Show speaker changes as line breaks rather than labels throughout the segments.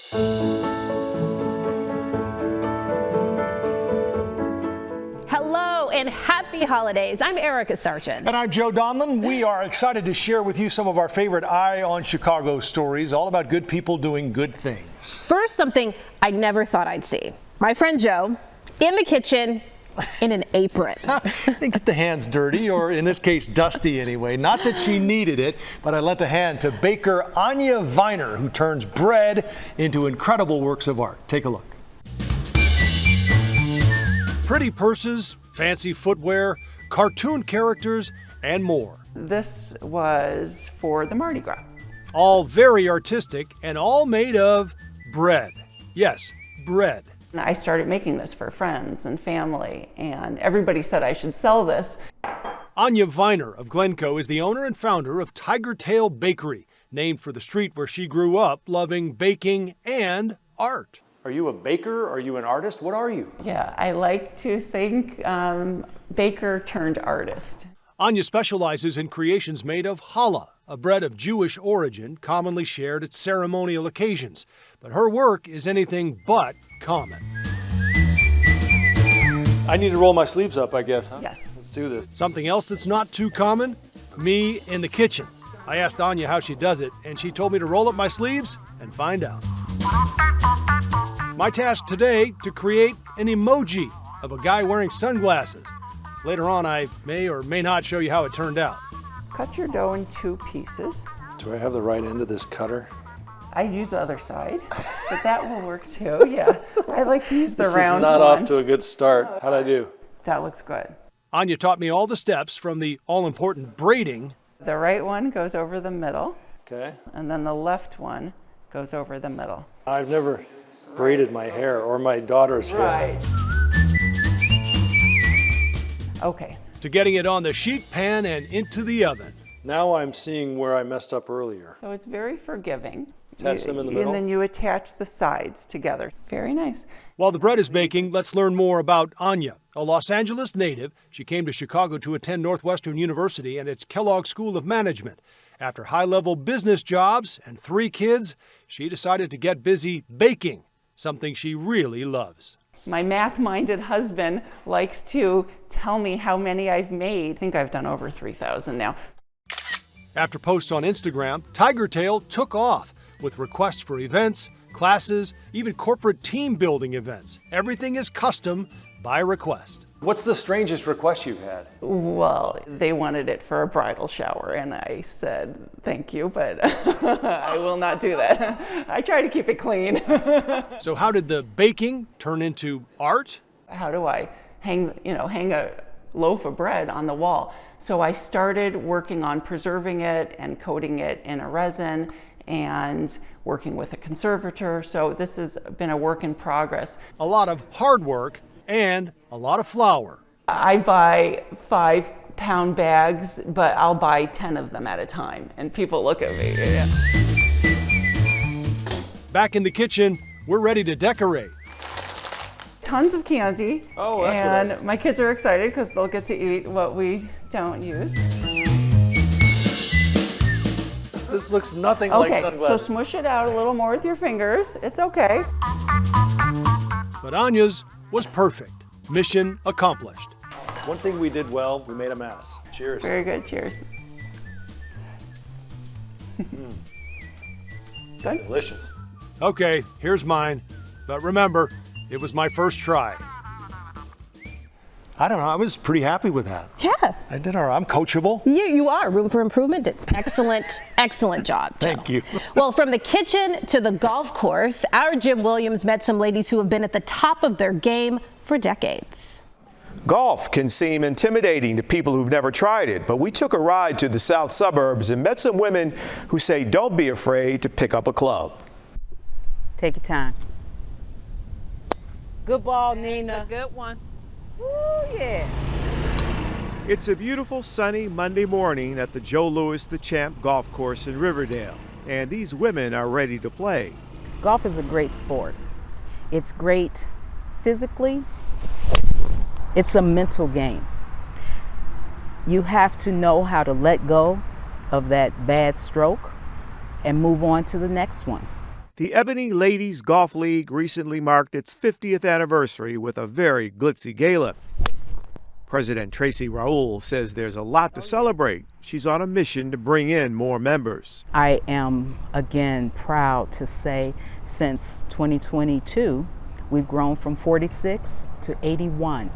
Hello and happy holidays. I'm Erica Sargent.
And I'm Joe Donlin. We are excited to share with you some of our favorite Eye on Chicago stories, all about good people doing good things.
First, something I never thought I'd see. My friend Joe in the kitchen in an apron.
Didn't get the hands dirty, or in this case, dusty anyway. Not that she needed it, but I lent a hand to baker Anya Viner, who turns bread into incredible works of art. Take a look. Pretty purses, fancy footwear, cartoon characters, and more.
This was for the Mardi Gras.
All very artistic and all made of bread. Yes, bread.
And I started making this for friends and family, and everybody said I should sell this.
Anya Viner of Glencoe is the owner and founder of Tiger Tail Bakery, named for the street where she grew up, loving baking and art. Are you a baker? Are you an artist? What are you?
Yeah, I like to think baker turned artist.
Anya specializes in creations made of challah, a bread of Jewish origin commonly shared at ceremonial occasions. But her work is anything but common. I need to roll my sleeves up, I guess, huh?
Yes.
Let's do this. Something else that's not too common? Me in the kitchen. I asked Anya how she does it, and she told me to roll up my sleeves and find out. My task today, to create an emoji of a guy wearing sunglasses. Later on, I may or may not show you how it turned out.
Cut your dough in 2 pieces.
Do I have the right end of this cutter?
I use the other side, but that will work too, yeah. I like to use the round one.
This is not off to a good start. How'd I do?
That looks good.
Anya taught me all the steps from the all-important braiding.
The right one goes over the middle.
Okay.
And then the left one goes over the middle.
I've never braided my hair or my daughter's hair.
Right. Okay.
To getting it on the sheet pan and into the oven. Now I'm seeing where I messed up earlier.
So it's very forgiving.
Attach them in the middle?
And then you attach the sides together. Very nice.
While the bread is baking, let's learn more about Anya. A Los Angeles native, she came to Chicago to attend Northwestern University and its Kellogg School of Management. After high-level business jobs and 3 kids, she decided to get busy baking, something she really loves.
My math-minded husband likes to tell me how many I've made. I think I've done over 3,000 now.
After posts on Instagram, Tiger Tail took off with requests for events, classes, even corporate team building events. Everything is custom by request. What's the strangest request you've had?
Well, they wanted it for a bridal shower, and I said, thank you, but I will not do that. I try to keep it clean.
So how did the baking turn into art?
How do I hang a loaf of bread on the wall? So I started working on preserving it and coating it in a resin and working with a conservator. So this has been a work in progress.
A lot of hard work and a lot of flour.
I buy 5-pound bags, but I'll buy 10 of them at a time. And people look at me. Yeah.
Back in the kitchen, we're ready to decorate.
Tons of candy.
Oh, that's
and
what I...
my kids are excited because they'll get to eat what we don't use.
This looks nothing like sunglasses.
Okay, so smush it out a little more with your fingers. It's okay.
But Anya's was perfect. Mission accomplished. One thing we did well, we made a mess. Cheers.
Very good, cheers. Good?
Delicious. Okay, here's mine. But remember, it was my first try. I don't know, I was pretty happy with that.
Yeah.
I did all right. I'm coachable.
You are. Room for improvement. Excellent job, Joe.
Thank you.
Well, from the kitchen to the golf course, our Jim Williams met some ladies who have been at the top of their game for decades.
Golf can seem intimidating to people who've never tried it, but we took a ride to the south suburbs and met some women who say don't be afraid to pick up a club.
Take your time. Good ball, Nina.
That's a good one.
Ooh, yeah.
It's a beautiful sunny Monday morning at the Joe Louis the Champ golf course in Riverdale, and these women are ready to play.
Golf is a great sport. It's great physically. It's a mental game. You have to know how to let go of that bad stroke and move on to the next one.
The Ebony Ladies Golf League recently marked its 50th anniversary with a very glitzy gala. President Tracy Raoul says there's a lot to celebrate. She's on a mission to bring in more members.
I am again proud to say since 2022, we've grown from 46 to 81.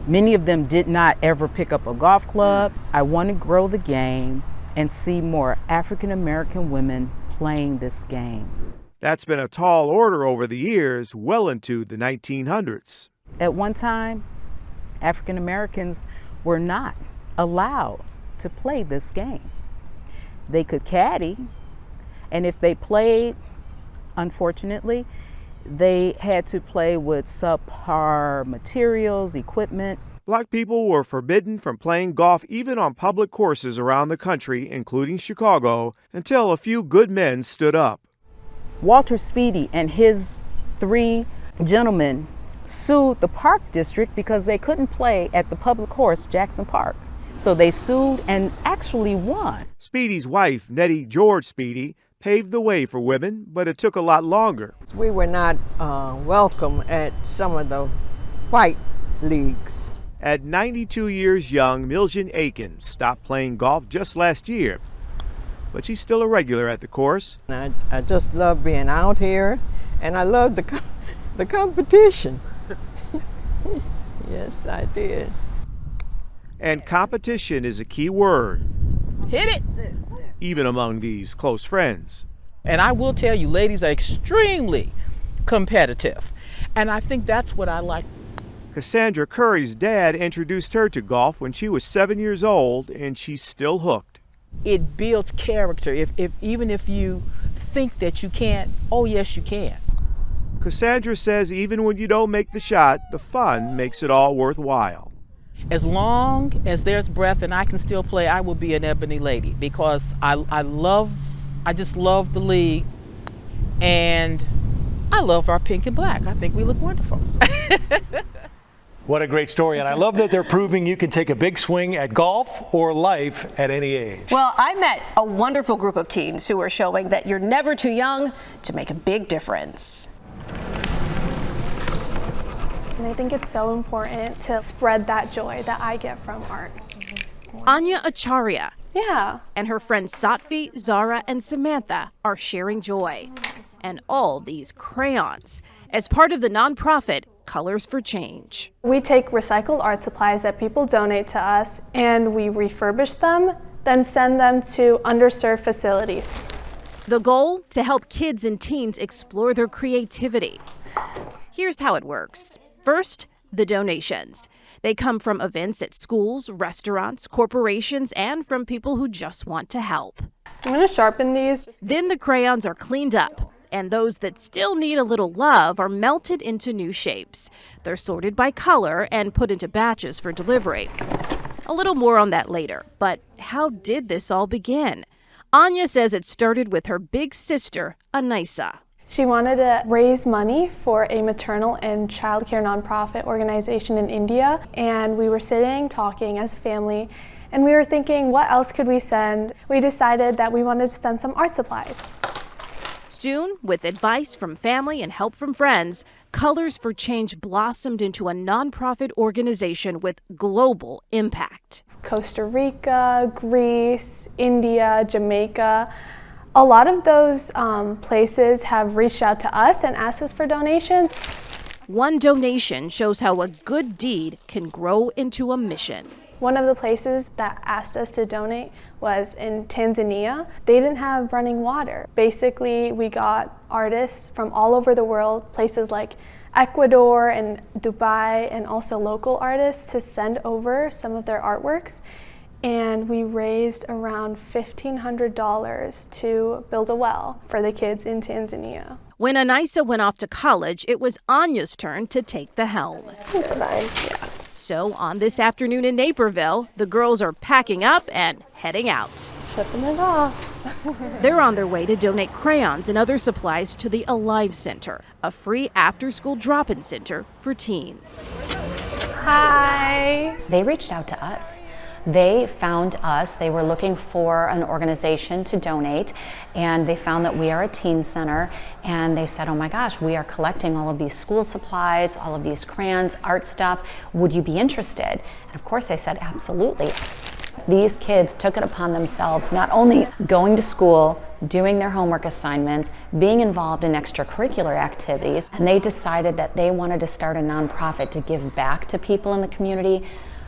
Many of them did not ever pick up a golf club. I want to grow the game and see more African American women playing this game.
That's been a tall order over the years, well into the 1900s.
At one time, African Americans were not allowed to play this game. They could caddy, and if they played, unfortunately, they had to play with subpar materials, equipment.
Black people were forbidden from playing golf even on public courses around the country, including Chicago, until a few good men stood up.
Walter Speedy and his 3 gentlemen sued the Park District because they couldn't play at the public course, Jackson Park. So they sued and actually won.
Speedy's wife, Nettie George Speedy, paved the way for women, but it took a lot longer.
We were not welcome at some of the white leagues.
At 92 years young, Miljan Aiken stopped playing golf just last year, but she's still a regular at the course.
I just love being out here, and I love the competition. Yes, I did.
And competition is a key word.
Hit it!
Even among these close friends.
And I will tell you, ladies are extremely competitive. And I think that's what I like.
Cassandra Curry's dad introduced her to golf when she was 7 years old, and she's still hooked.
It builds character. Even if you think that you can't, oh yes, you can.
Cassandra says even when you don't make the shot, the fun makes it all worthwhile.
As long as there's breath and I can still play, I will be an Ebony Lady because I just love the league, and I love our pink and black. I think we look wonderful.
What a great story. And I love that they're proving you can take a big swing at golf or life at any age.
Well, I met a wonderful group of teens who are showing that you're never too young to make a big difference.
And I think it's so important to spread that joy that I get from art.
Anya Acharya
Yeah.
and her friends Satvi, Zara, and Samantha are sharing joy. And all these crayons as part of the nonprofit Colors for Change.
We take recycled art supplies that people donate to us and we refurbish them, then send them to underserved facilities.
The goal, to help kids and teens explore their creativity. Here's how it works. First, the donations. They come from events at schools, restaurants, corporations, and from people who just want to help.
I'm going to sharpen these.
Then the crayons are cleaned up, and those that still need a little love are melted into new shapes. They're sorted by color and put into batches for delivery. A little more on that later, but how did this all begin? Anya says it started with her big sister, Anisa.
She wanted to raise money for a maternal and childcare nonprofit organization in India, and we were sitting talking as a family, and we were thinking, what else could we send? We decided that we wanted to send some art supplies.
Soon, with advice from family and help from friends, Colors for Change blossomed into a nonprofit organization with global impact.
Costa Rica, Greece, India, Jamaica. A lot of those places have reached out to us and asked us for donations.
One donation shows how a good deed can grow into a mission.
One of the places that asked us to donate was in Tanzania. They didn't have running water. Basically, we got artists from all over the world, places like Ecuador and Dubai, and also local artists to send over some of their artworks. And we raised around $1,500 to build a well for the kids in Tanzania.
When Anisa went off to college, it was Anya's turn to take the helm.
It's fine, yeah.
So on this afternoon in Naperville, the girls are packing up and heading out.
Shipping it off.
They're on their way to donate crayons and other supplies to the Alive Center, a free after-school drop-in center for teens.
Hi.
They reached out to us They found us. They were looking for an organization to donate, and they found that we are a teen center, and they said, oh my gosh, we are collecting all of these school supplies, all of these crayons, art stuff. Would you be interested? And of course I said, absolutely. These kids took it upon themselves, not only going to school, doing their homework assignments, being involved in extracurricular activities, and they decided that they wanted to start a nonprofit to give back to people in the community.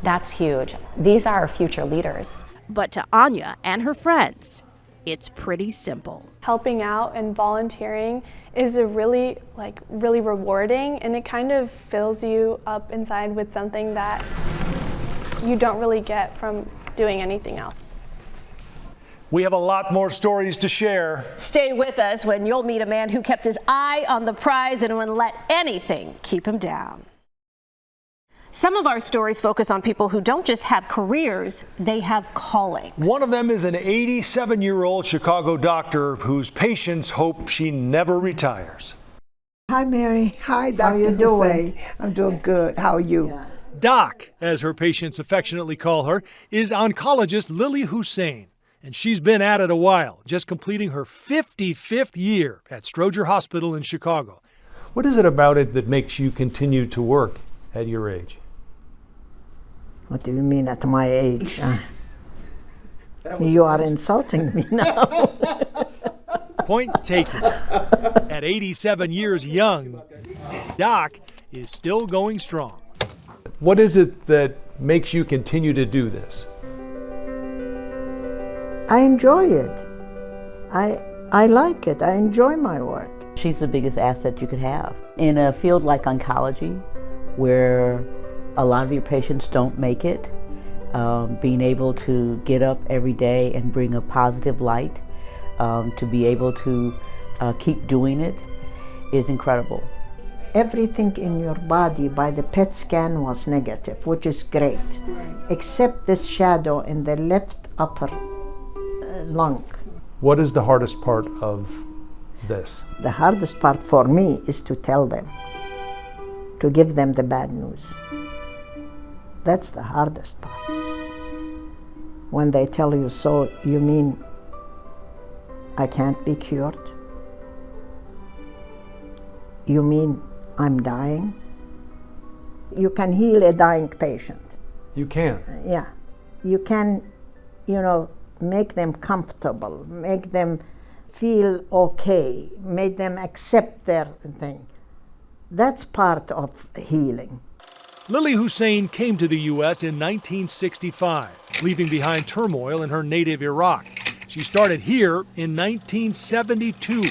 That's huge. These are our future leaders.
But to Anya and her friends, it's pretty simple.
Helping out and volunteering is a really rewarding, and it kind of fills you up inside with something that you don't really get from doing anything else.
We have a lot more stories to share.
Stay with us when you'll meet a man who kept his eye on the prize and wouldn't let anything keep him down. Some of our stories focus on people who don't just have careers, they have callings.
One of them is an 87-year-old Chicago doctor whose patients hope she never retires.
Hi, Mary.
Hi, Dr.
How you doing?
Hussein. I'm doing good. How are you?
Yeah.
Doc, as her patients affectionately call her, is oncologist Lily Hussein. And she's been at it a while, just completing her 55th year at Stroger Hospital in Chicago. What is it about it that makes you continue to work at your age?
What do you mean at my age? You are insulting me now.
Point taken. At 87 years young, Doc is still going strong. What is it that makes you continue to do this?
I enjoy it. I like it. I enjoy my work.
She's the biggest asset you could have. In a field like oncology, where a lot of your patients don't make it, being able to get up every day and bring a positive light, to be able to keep doing it is incredible.
Everything in your body by the PET scan was negative, which is great, except this shadow in the left upper lung.
What is the hardest part of this?
The hardest part for me is to tell them, to give them the bad news. That's the hardest part. When they tell you, so you mean I can't be cured? You mean I'm dying? You can heal a dying patient.
You can?
Yeah. You can, make them comfortable, make them feel okay, make them accept their thing. That's part of healing.
Lily Hussein came to the U.S. in 1965, leaving behind turmoil in her native Iraq. She started here in 1972,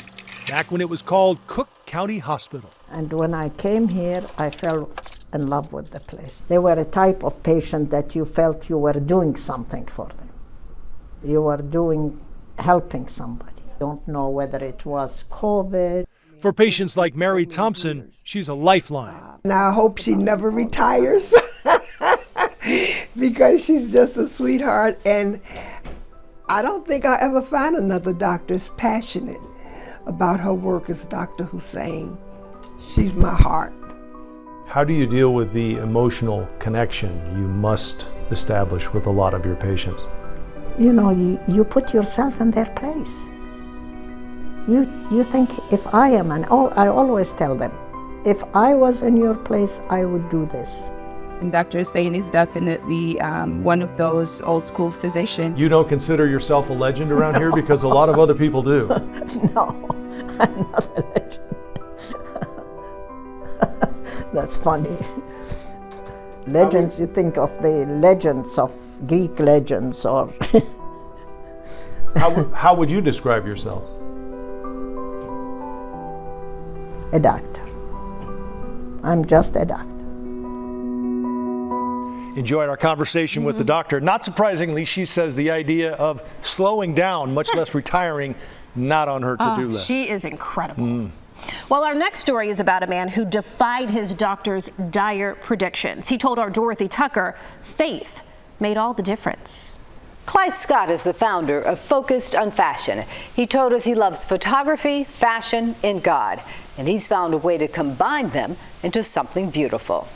back when it was called Cook County Hospital.
And when I came here, I fell in love with the place. They were a type of patient that you felt you were doing something for them. You were helping somebody. Don't know whether it was COVID.
For patients like Mary Thompson, she's a lifeline.
Now I hope she never retires because she's just a sweetheart, and I don't think I'll ever find another doctor as passionate about her work as Dr. Hussein. She's my heart.
How do you deal with the emotional connection you must establish with a lot of your patients?
You put yourself in their place. You think if I am, and I always tell them, if I was in your place, I would do this.
And Dr. Hussein is definitely one of those old school physicians.
You don't consider yourself a legend around here because a lot of other people do.
No, I'm not a legend. That's funny. Legends, you think of the legends of Greek legends or...
How would you describe yourself?
A doctor. I'm just a doctor.
Enjoyed our conversation with the doctor. Not surprisingly, she says the idea of slowing down, much less retiring, not on her to-do list.
She is incredible. Well, our next story is about a man who defied his doctor's dire predictions. He told our Dorothy Tucker, faith made all the difference.
Clyde Scott is the founder of Focused on Fashion. He told us he loves photography, fashion, and God, and he's found a way to combine them into something beautiful.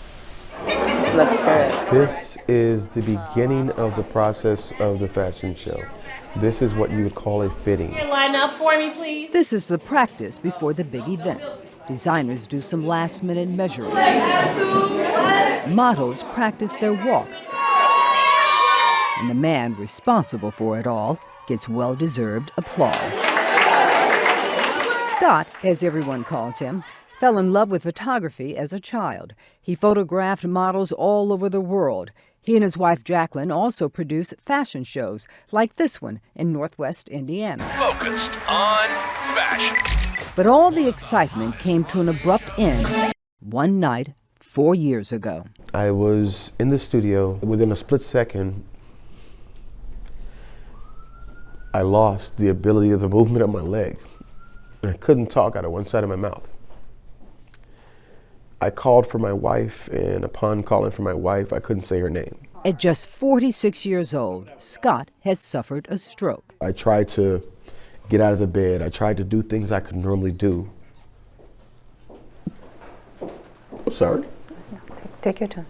This looks good.
This
is the beginning of the process of the fashion show. This is what you would call a fitting.
Line up for me, please.
This is the practice before the big event. Designers do some last-minute measuring. Models practice their walk. And the man responsible for it all gets well-deserved applause. Scott, as everyone calls him, fell in love with photography as a child. He photographed models all over the world. He and his wife Jacqueline also produce fashion shows, like this one in Northwest Indiana.
Focused on fashion.
But all the excitement came to an abrupt end one night 4 years ago.
I was in the studio. Within a split second, I lost the ability of the movement of my leg. I couldn't talk out of one side of my mouth. I called for my wife, and upon calling for my wife, I couldn't say her name.
At just 46 years old, Scott had suffered a stroke.
I tried to get out of the bed. I tried to do things I could normally do. I'm sorry.
Take your time.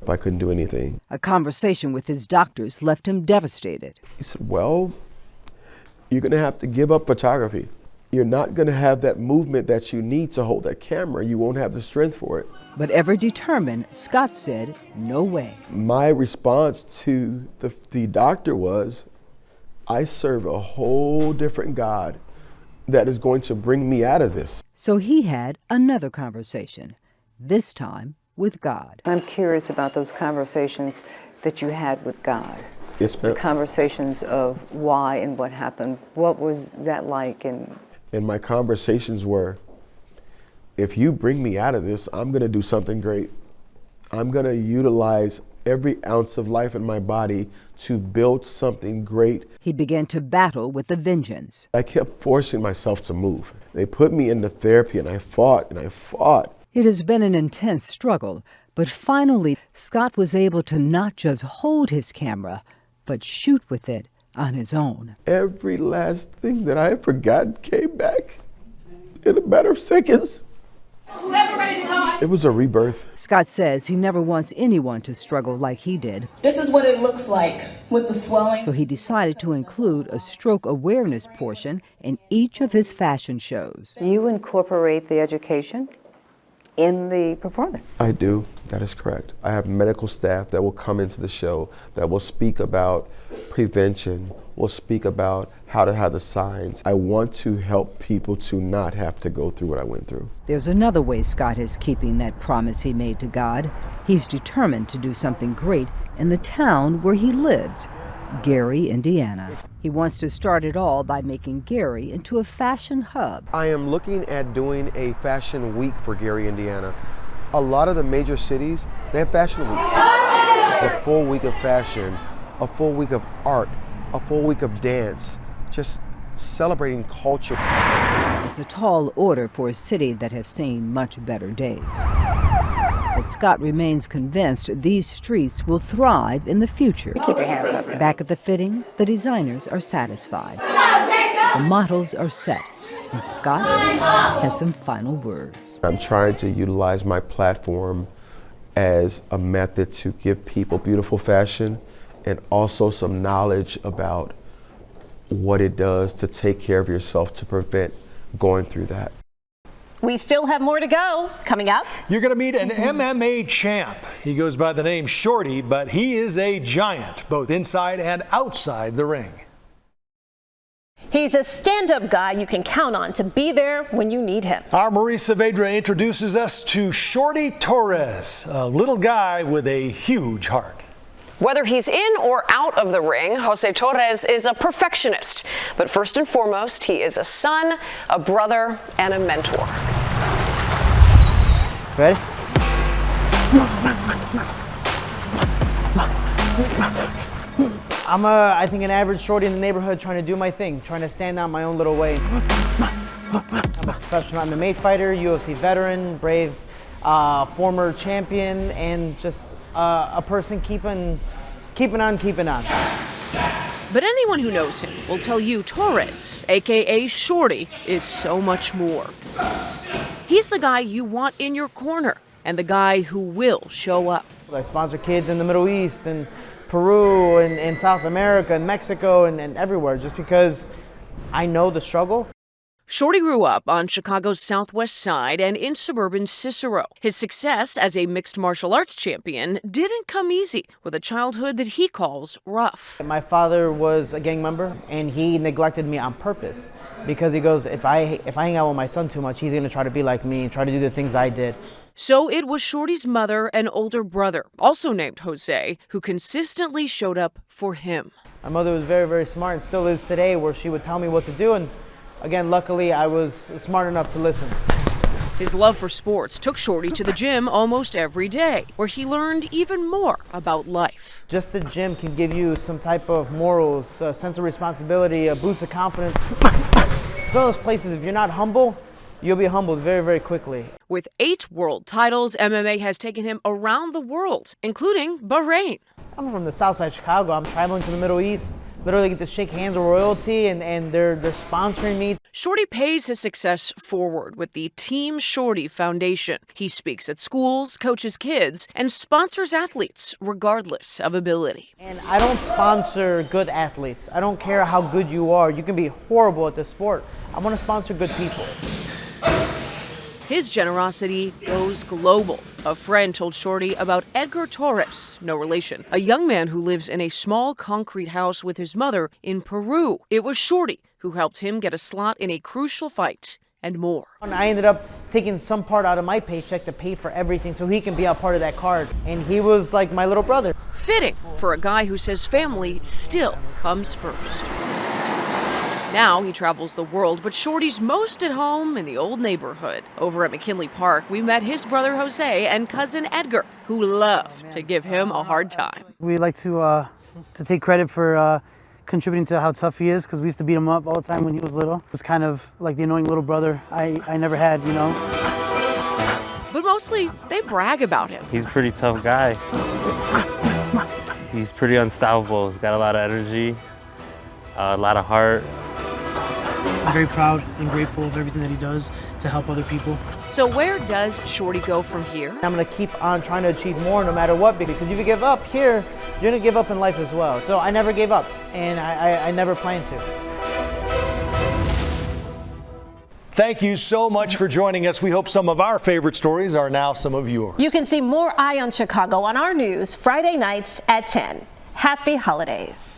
I couldn't do anything.
A conversation with his doctors left him devastated.
He said, well, you're going to have to give up photography. You're not going to have that movement that you need to hold that camera. You won't have the strength for it.
But ever determined, Scott said, no way.
My response to the doctor was, I serve a whole different God that is going to bring me out of this.
So he had another conversation, this time with God.
I'm curious about those conversations that you had with God.
Yes, ma'am.
The conversations of why and what happened. What was that like? And
my conversations were, if you bring me out of this, I'm going to do something great. I'm going to utilize every ounce of life in my body to build something great.
He began to battle with a vengeance.
I kept forcing myself to move. They put me into therapy, and I fought and I fought.
It has been an intense struggle, but finally, Scott was able to not just hold his camera, but shoot with it on his own.
Every last thing that I had forgotten came back in a matter of seconds. It was a rebirth.
Scott says he never wants anyone to struggle like he did.
This is what it looks like with the swelling.
So he decided to include a stroke awareness portion in each of his fashion shows.
you incorporate the education in the performance.
I do. That is correct. I have medical staff that will come into the show that will speak about prevention, will speak about how to have the signs. I want to help people to not have to go through what I went through.
There's another way Scott is keeping that promise he made to God. He's determined to do something great in the town where he lives, Gary, Indiana. He wants to start it all by making Gary into a fashion hub.
I am looking at doing a fashion week for Gary, Indiana. A lot of the major cities, they have fashion weeks. A full week of fashion, a full week of art, a full week of dance, just celebrating culture.
It's a tall order for a city that has seen much better days. But Scott remains convinced these streets will thrive in the future.
Keep your hands up.
Back at the fitting, the designers are satisfied. The models are set, and Scott has some final words.
I'm trying to utilize my platform as a method to give people beautiful fashion and also some knowledge about what it does to take care of yourself to prevent going through that.
We still have more to go. Coming up,
you're going to meet an MMA champ. He goes by the name Shorty, but he is a giant, both inside and outside the ring.
he's a stand-up guy you can count on to be there when you need him.
Our Marie Saavedra introduces us to Shorty Torres, a little guy with a huge heart.
Whether he's in or out of the ring, Jose Torres is a perfectionist. But first and foremost, he is a son, a brother, and a mentor.
Ready? I'm I think an average shorty in the neighborhood trying to do my thing, trying to stand out my own little way. I'm a professional MMA fighter, UFC veteran, brave, former champion, and just a person keeping on.
But anyone who knows him will tell you Torres, aka Shorty, is so much more. He's the guy you want in your corner.
and the guy who will show up.
I sponsor kids in the Middle East and Peru and South America and Mexico and everywhere just because I know the struggle.
Shorty grew up on Chicago's southwest side and in suburban Cicero. His success as a mixed martial arts champion didn't come easy, with a childhood that he calls rough.
My father was a gang member, and he neglected me on purpose because he goes, if I hang out with my son too much, he's going to try to be like me and try to do the things I did.
So it was Shorty's mother and older brother, also named Jose, who consistently showed up for him.
My mother was very, very smart and still is today, where she would tell me what to do, and again, luckily, I was smart enough to listen.
His love for sports took Shorty to the gym almost every day, where he learned even more about life.
Just the gym can give you some type of morals, a sense of responsibility, a boost of confidence. It's one of those places, if you're not humble, you'll be humbled very, very quickly.
With 8 world titles, MMA has taken him around the world, including Bahrain.
I'm from the south side of Chicago. I'm traveling to the Middle East. Literally get to shake hands with royalty, and they're sponsoring me.
Shorty pays his success forward with the Team Shorty Foundation. He speaks at schools, coaches kids, and sponsors athletes regardless of ability.
And I don't sponsor good athletes. I don't care how good you are. You can be horrible at the sport. I want to sponsor good people.
His generosity goes global. A friend told Shorty about Edgar Torres, no relation, a young man who lives in a small concrete house with his mother in Peru. It was Shorty who helped him get a slot in a crucial fight and more.
I ended up taking some part out of my paycheck to pay for everything so he can be a part of that card. And he was like my little brother.
Fitting for a guy who says family still comes first. Now he travels the world, but Shorty's most at home in the old neighborhood. Over at McKinley Park, we met his brother Jose and cousin Edgar, who love to give him a hard time.
We like to take credit for contributing to how tough he is, because we used to beat him up all the time when he was little. It was kind of like the annoying little brother I never had, you know.
But mostly, they brag about him.
He's a pretty tough guy. He's pretty unstoppable. He's got a lot of energy, a lot of heart.
I'm very proud and grateful of everything that he does to help other people.
So where does Shorty go from here?
I'm going to keep on trying to achieve more no matter what, because if you give up here, you're going to give up in life as well. So I never gave up, and I never plan to.
Thank you so much for joining us. We hope some of our favorite stories are now some of yours.
You can see more Eye on Chicago on our news Friday nights at 10. Happy holidays.